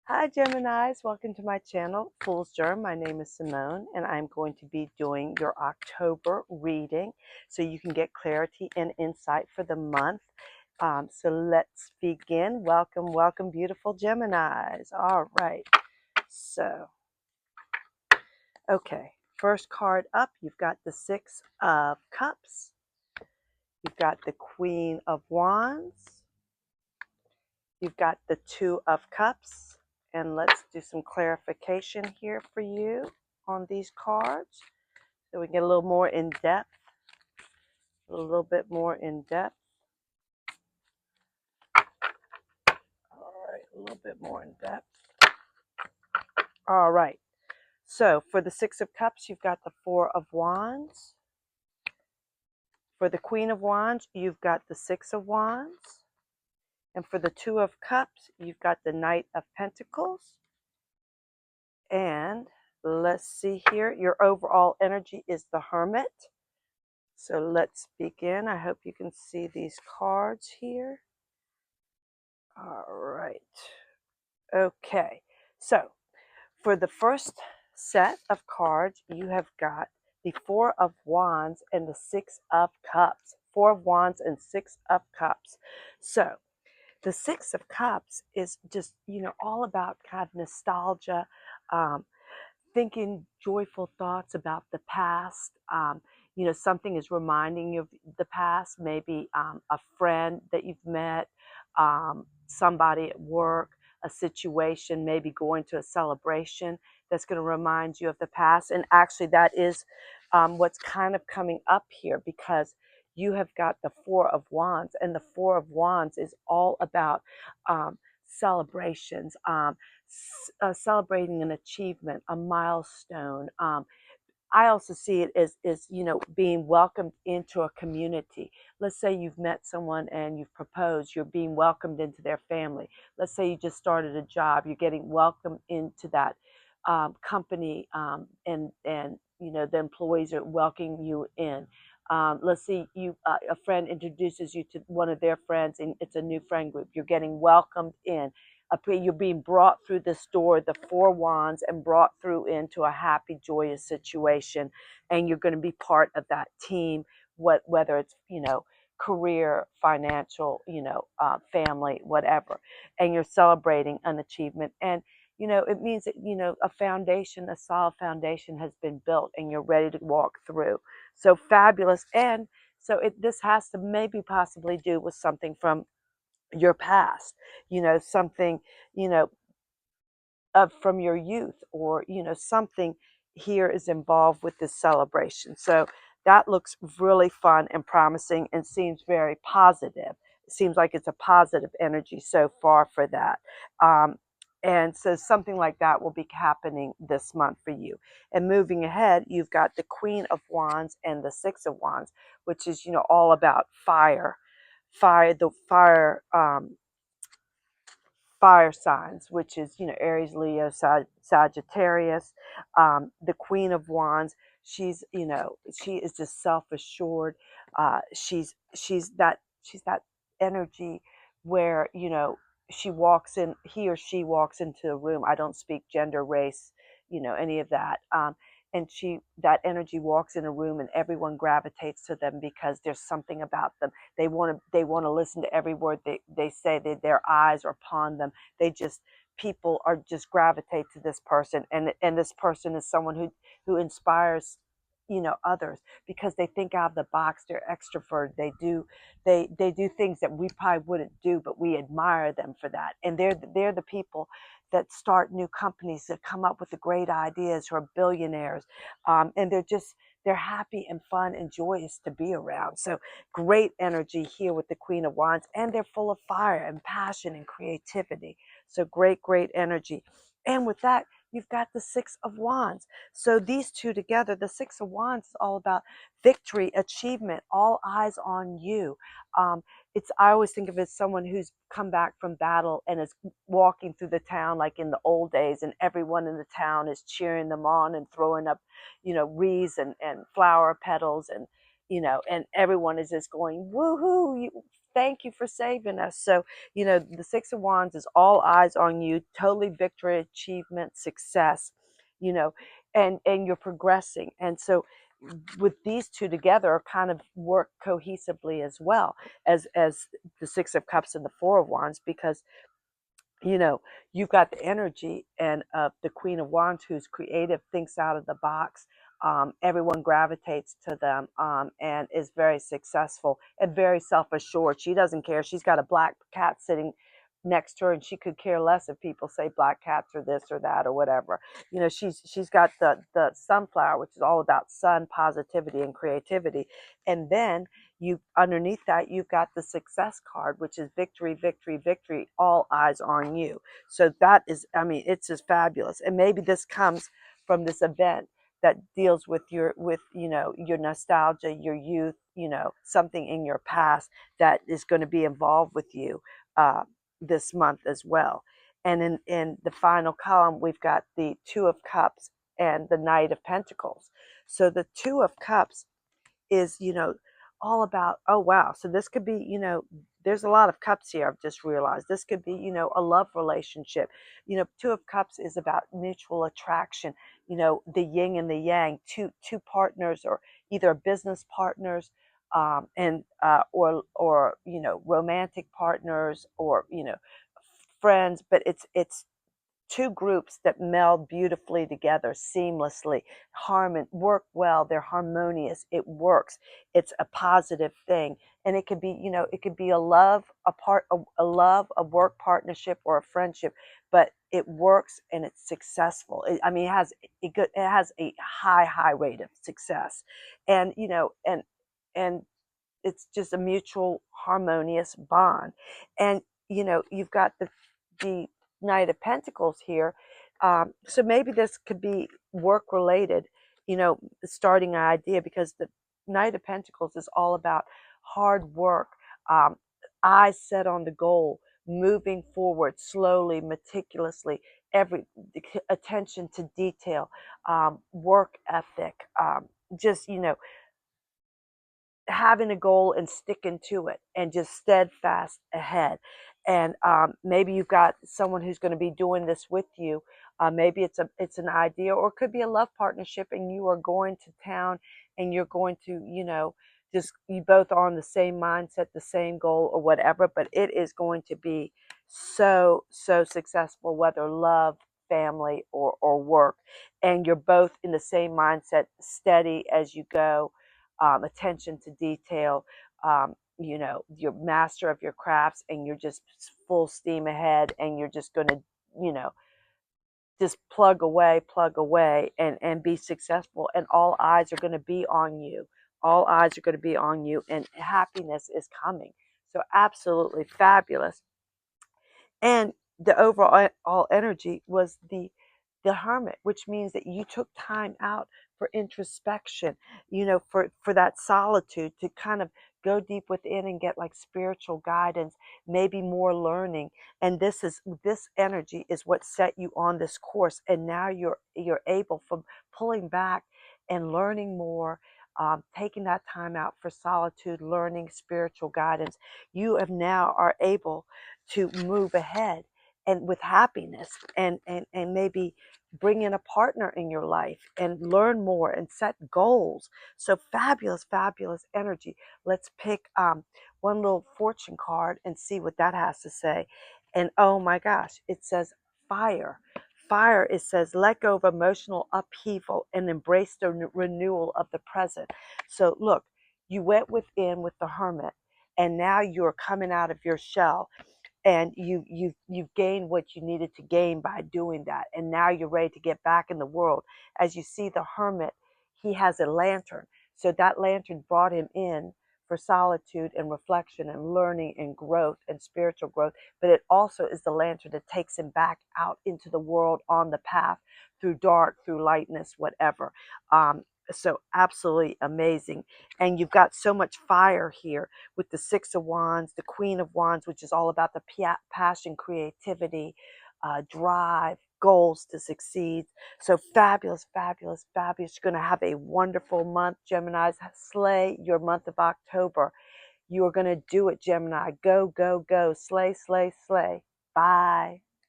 Hi Geminis, welcome to my channel, Foolsjourn. My name is Simone and I'm going to be doing your October reading so you can get clarity and insight for the month. So let's begin. Welcome, welcome beautiful Geminis. All right, so, okay, first card up, you've got the Six of Cups. You've got the Queen of Wands. You've got the Two of Cups. And let's do some clarification here for you on these cards so we get a little more in depth, a little bit more in depth. All right, a little bit more in depth. All right, so for the Six of Cups, you've got the Four of Wands. For the Queen of Wands, you've got the Six of Wands. And for the Two of Cups, you've got the Knight of Pentacles. And let's see here, your overall energy is the Hermit. So let's begin. I hope you can see these cards here. All right. Okay. So for the first set of cards, you have got the Four of Wands and the Six of Cups. Four of Wands and Six of Cups. So the Six of Cups is just, all about kind of nostalgia, thinking joyful thoughts about the past. Something is reminding you of the past, maybe a friend that you've met, somebody at work, a situation, maybe going to a celebration that's going to remind you of the past. And actually, that is what's kind of coming up here, because you have got the Four of Wands, and the Four of Wands is all about celebrations. Celebrating an achievement, a milestone. I also see it as being welcomed into a community. Let's say you've met someone and you've proposed, you're being welcomed into their family. Let's say you just started a job, you're getting welcomed into that company, and the employees are welcoming you in. Let's see, a friend introduces you to one of their friends, and it's a new friend group. You're getting welcomed in. You're being brought through this door, the Four Wands, and brought through into a happy, joyous situation, and you're going to be part of that team. Whether it's career, financial, family, whatever, and you're celebrating an achievement, and it means that a foundation, a solid foundation, has been built, and you're ready to walk through. So fabulous, and so this has to maybe possibly do with something from your past, something, from your youth, or, something here is involved with this celebration. So that looks really fun and promising and seems very positive. It seems like it's a positive energy so far for that. And so something like that will be happening this month for you. And moving ahead, you've got the Queen of Wands and the Six of Wands, which is, all about fire, the fire signs, which is, Aries, Leo, Sagittarius. The Queen of Wands, she is just self-assured. She's that energy where, he or she walks into a room. I don't speak gender, race, any of that. And that energy walks in a room and everyone gravitates to them because there's something about them. They want to listen to every word they say. Their eyes are upon them. People are just gravitate to this person, and this person is someone who inspires others, because they think out of the box. They're extrovert. They do things that we probably wouldn't do, but we admire them for that. And they're the people that start new companies, that come up with the great ideas, who are billionaires. And they're happy and fun and joyous to be around. So great energy here with the Queen of Wands, and they're full of fire and passion and creativity. So great energy. And with that, you've got the Six of Wands. So these two together, the Six of Wands is all about victory, achievement, all eyes on you. I always think of it as someone who's come back from battle and is walking through the town like in the old days, and everyone in the town is cheering them on and throwing up, wreaths and flower petals, and everyone is just going, woohoo, thank you for saving us. So, the Six of Wands is all eyes on you, totally victory, achievement, success, you know, and you're progressing. And so with these two together kind of work cohesively as well as the Six of Cups and the Four of Wands, because you've got the energy and the Queen of Wands, who's creative, thinks out of the box. Everyone gravitates to them, and is very successful and very self-assured. She doesn't care. She's got a black cat sitting next to her, and she could care less if people say black cats or this or that or whatever. She's got the sunflower, which is all about sun, positivity, and creativity. And then you underneath that, you've got the success card, which is victory, victory, victory, all eyes on you. So that is, I mean, it's just fabulous. And maybe this comes from this event that deals with your nostalgia, your youth, something in your past that is going to be involved with you this month as well. And in the final column, we've got the Two of Cups and the Knight of Pentacles. So the Two of Cups is, all about, oh, wow. So this could be, there's a lot of cups here. I've just realized this could be, a love relationship. Two of Cups is about mutual attraction, the yin and the yang, two partners, or either business partners, and or romantic partners, or friends, but it's two groups that meld beautifully together, seamlessly, work well, they're harmonious, it works, it's a positive thing. And it could be, it could be a love, a work partnership, or a friendship, but it works and it's successful. I mean, it has a high rate of success. And and it's just a mutual harmonious bond. And you've got the Knight of Pentacles here. So maybe this could be work related, starting an idea, because the Knight of Pentacles is all about hard work, um, eyes set on the goal, moving forward slowly, meticulously, every attention to detail, work ethic, just having a goal and sticking to it, and just steadfast ahead. And maybe you've got someone who's going to be doing this with you. Maybe it's an idea, or it could be a love partnership, and you are going to town, and you're going to, just, you both are on the same mindset, the same goal, or whatever. But it is going to be so successful, whether love, family, or work. And you're both in the same mindset, steady as you go, attention to detail, you're master of your crafts, and you're just full steam ahead, and you're just going to, just plug away, and be successful. And all eyes are going to be on you. All eyes are going to be on you, and happiness is coming. So absolutely fabulous. And the overall energy was the Hermit, which means that you took time out for introspection, for that solitude, to kind of go deep within and get like spiritual guidance, maybe more learning. And this energy is what set you on this course. And now you're able, from pulling back and learning more, taking that time out for solitude, learning spiritual guidance, you have now are able to move ahead, and with happiness, and maybe bring in a partner in your life, and learn more, and set goals. So fabulous energy. Let's pick one little fortune card and see what that has to say. And oh my gosh, it says fire. Fire, it says, let go of emotional upheaval and embrace the renewal of the present. So look, you went within with the Hermit, and now you're coming out of your shell, and you've gained what you needed to gain by doing that. And now you're ready to get back in the world. As you see, the Hermit, he has a lantern. So that lantern brought him in for solitude and reflection and learning and growth and spiritual growth. But it also is the lantern that takes him back out into the world, on the path, through dark, through lightness, whatever. So absolutely amazing. And you've got so much fire here with the Six of Wands, the Queen of Wands, which is all about the passion, creativity, drive, goals to succeed. So fabulous. You're going to have a wonderful month, Geminis. Slay your month of October. You are going to do it, Gemini. Go, go, go. Slay, slay, slay. Bye.